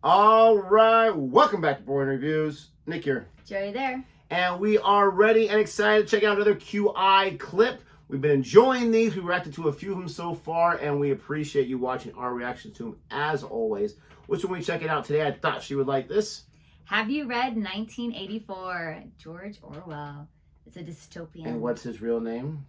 All right, welcome back to Boring Reviews. Nick here. Jodi there. And we are ready and excited to check out another QI clip. We've been enjoying these. We've reacted to a few of them so far, and we appreciate you watching our reactions to them as always. Which when we check it out today, I thought she would like this. Have you read 1984? George Orwell. It's a dystopian. And what's his real name?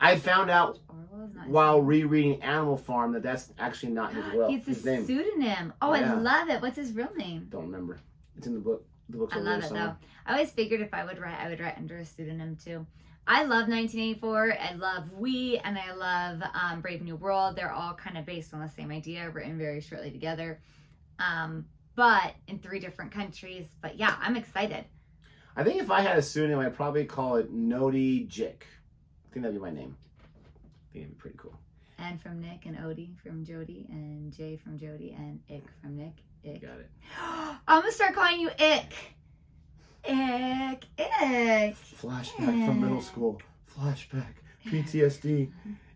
I found out not while rereading Animal Farm that that's actually not his name. Pseudonym. Oh, yeah. I love it. What's his real name? Don't remember. It's in the book. The book's I love it though. I always figured if I would write under a pseudonym too. I love 1984. I love We, and I love Brave New World. They're all kind of based on the same idea, written very shortly together, but in 3 different countries. But yeah, I'm excited. I think if I had a pseudonym, I'd probably call it Nodi Jick. I think that'd be my name. I think it'd be pretty cool. And from Nick, and Odie from Jodi, and Jay from Jodi, and Ick from Nick. Ick. Got it. I'm gonna start calling you Ick. Ick. Ick. Flashback from middle school. Flashback. PTSD.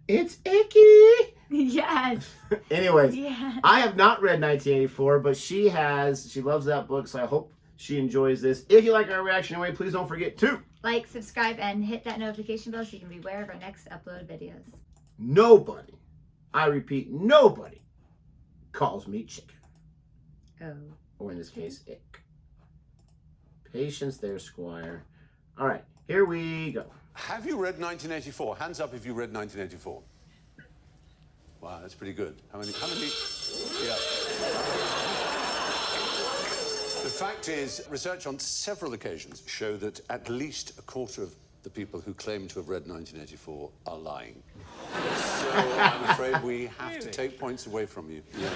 It's icky. Yes. Anyways, yes. I have not read 1984, but she has. She loves that book, so I hope she enjoys this. If you like our reaction anyway, please don't forget to like, subscribe, and hit that notification bell so you can be aware of our next upload videos. Nobody, I repeat, nobody calls me chicken. Oh. Or in this case, ick. Patience there, Squire. All right, here we go. Have you read 1984? Hands up if you read 1984. Wow, that's pretty good. How many? Yeah. The fact is, research on several occasions show that at least a quarter of the people who claim to have read 1984 are lying. So I'm afraid we have to take points away from you. Yeah.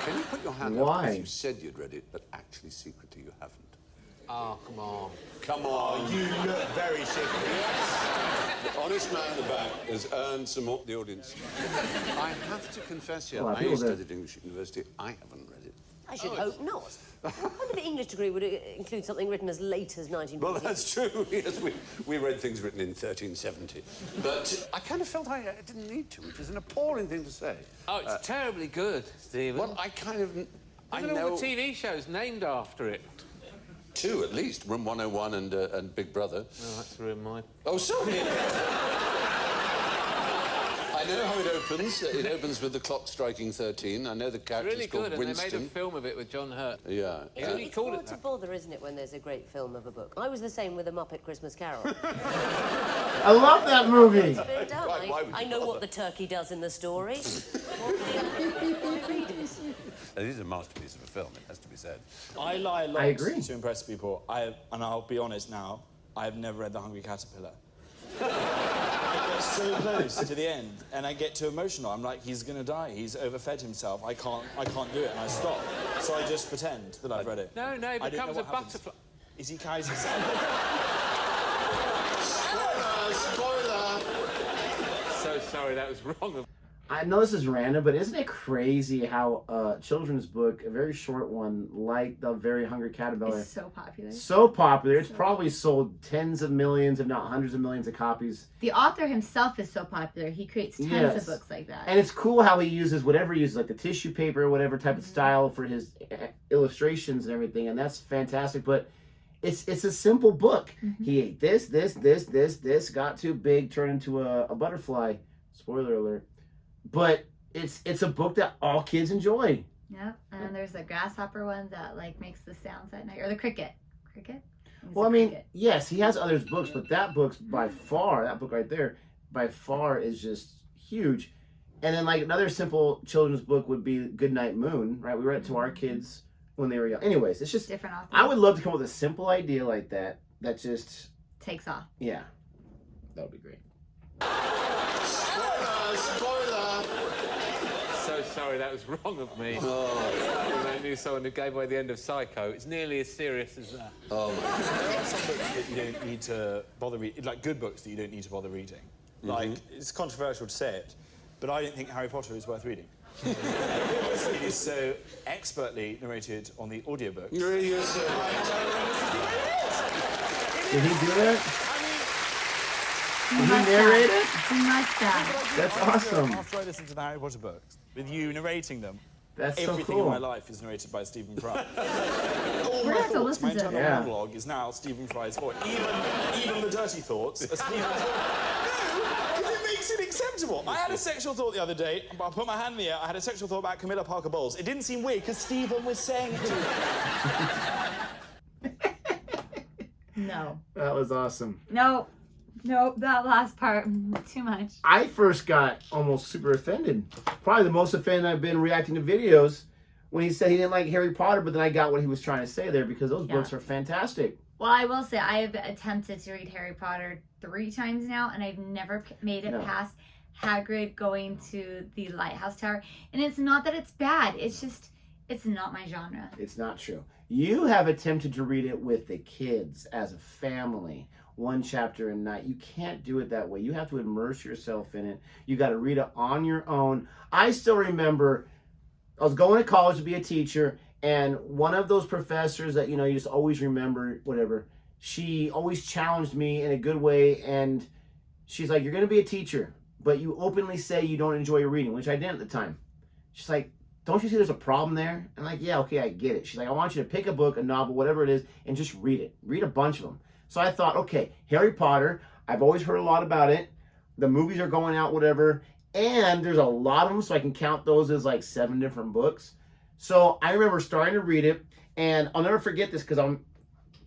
Can you put your hand up if you said you'd read it, but actually secretly you haven't? Oh, come on. Come on. You look very sick. Yes. The honest man in the back has earned some more the audience. I have to confess here, I studied English at university. I haven't read it. I should hope not. What kind of English degree would include something written as late as 1940? Well, that's true. Yes, we read things written in 1370. But I kind of felt I didn't need to, which is an appalling thing to say. Oh, it's terribly good, Stephen. Well, I kind of... I know all the TV shows named after it. 2 at least. Room 101 and Big Brother. Oh, that's Room 9. Oh, sorry. I know how it opens. It opens with the clock striking 13. I know the character's really called good, Winston. And they made a film of it with John Hurt. Yeah. It's hard to bother, isn't it, when there's a great film of a book? I was the same with A Muppet Christmas Carol. I love that movie. I know what the turkey does in the story. It is a masterpiece of a film, it has to be said. I lie a lot to impress people. And I'll be honest now, I have never read The Hungry Caterpillar. I get so close to the end, and I get too emotional. I'm like, he's gonna die. He's overfed himself. I can't do it, and I stop. So I just pretend that I've read it. No, he becomes a butterfly. Is he carries himself? Spoiler! So sorry, that was wrong. I know this is random, but isn't it crazy how a children's book, a very short one, like The Very Hungry Caterpillar, is so popular. So popular. It's probably sold tens of millions, if not hundreds of millions of copies. The author himself is so popular. He creates tons of books like that. And it's cool how he uses whatever he uses, like the tissue paper or whatever type of style for his illustrations and everything, and that's fantastic. But it's a simple book. He ate this, got too big, turned into a butterfly. Spoiler alert. But it's a book that all kids enjoy. Yep, and there's a grasshopper one that like makes the sounds at night, or the cricket. Cricket? Well, I mean, yes, he has other books, but that book's by far, that book right there, by far is just huge. And then like another simple children's book would be Goodnight Moon, right? We read it to our kids when they were young. Anyways, it's just different authors. I would love to come up with a simple idea like that just takes off. Yeah, that would be great. Spoiler! So sorry, that was wrong of me. Oh. I knew someone who gave away the end of Psycho. It's nearly as serious as that. Oh. There are some books that you don't need to bother reading, like good books that you don't need to bother reading. Like, it's controversial to say it, but I don't think Harry Potter is worth reading. It is so expertly narrated on the audiobook. Did he do it? Did he narrate it? He must have. That's awesome. After I listened to the Harry Potter books, with you narrating them, That's so Everything cool. in my life is narrated by Stephen Fry. All We're my gonna have to thoughts, listen my to internal it. Yeah. monologue is now Stephen Fry's voice. Even the dirty thoughts are Stephen's voice. No, because it makes it acceptable. I had a sexual thought the other day. I put my hand in the air. I had a sexual thought about Camilla Parker Bowles. It didn't seem weird because Stephen was saying it to me. No. That was awesome. No, that last part, too much. I first got almost super offended. Probably the most offended I've been reacting to videos when he said he didn't like Harry Potter, but then I got what he was trying to say there because those books are fantastic. Well, I will say I have attempted to read Harry Potter 3 times now, and I've never made it past Hagrid going to the Lighthouse Tower. And it's not that it's bad. It's just, it's not my genre. It's not true. You have attempted to read it with the kids as a family, 1 chapter a night. You can't do it that way. You have to immerse yourself in it. You got to read it on your own. I still remember I was going to college to be a teacher, and one of those professors that, you know, you just always remember, whatever, she always challenged me in a good way, and she's like, you're going to be a teacher, but you openly say you don't enjoy your reading, which I didn't at the time. She's like, don't you see there's a problem there? I'm like, yeah, okay, I get it. She's like, I want you to pick a book, a novel, whatever it is, and just read it. Read a bunch of them. So I thought, okay, Harry Potter, I've always heard a lot about it. The movies are going out, whatever, and there's a lot of them, so I can count those as like 7 different books. So I remember starting to read it, and I'll never forget this because I'm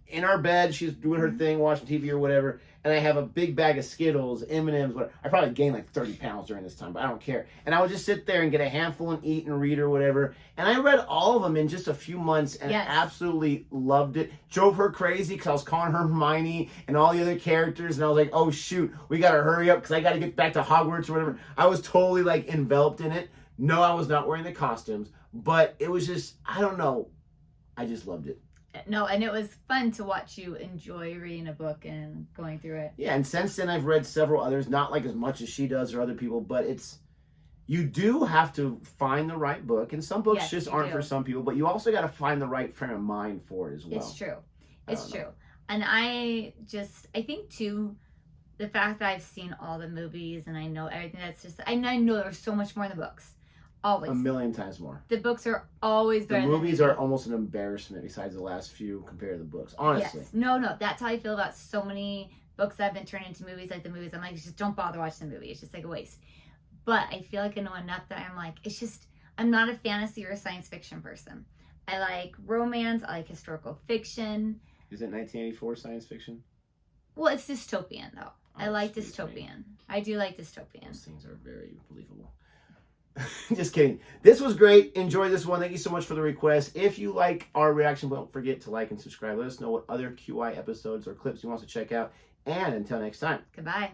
in our bed, she's doing her thing, watching TV or whatever, and I have a big bag of Skittles, M&Ms, whatever. I probably gained like 30 pounds during this time, but I don't care. And I would just sit there and get a handful and eat and read or whatever. And I read all of them in just a few months and absolutely loved it. Drove her crazy because I was calling her Hermione and all the other characters, and I was like, oh shoot, we gotta hurry up because I gotta get back to Hogwarts or whatever. I was totally like enveloped in it. No, I was not wearing the costumes, but it was just, I don't know, I just loved it. No, and it was fun to watch you enjoy reading a book and going through it. Yeah, and since then I've read several others, not like as much as she does or other people, but you do have to find the right book, and some books just aren't for some people, but you also got to find the right frame of mind for it as well. It's true. It's true. And I think too, the fact that I've seen all the movies and I know everything, and I know there's so much more in the books. Always. 1,000,000 times more. The books are always better. The movies are almost an embarrassment besides the last few compared to the books, honestly. Yes. No, that's how I feel about so many books that have been turned into movies. Like the movies, I'm like, just don't bother watching the movie. It's just like a waste. But I feel like I know enough that I'm like, it's just, I'm not a fantasy or a science fiction person. I like romance. I like historical fiction. Is it 1984 science fiction? Well, it's dystopian though. I like dystopian. I do like dystopian. Those things are very believable. Just kidding. This was great. Enjoy this one. Thank you so much for the request. If you like our reaction, don't forget to like and subscribe. Let us know what other QI episodes or clips you want us to check out. And until next time. Goodbye.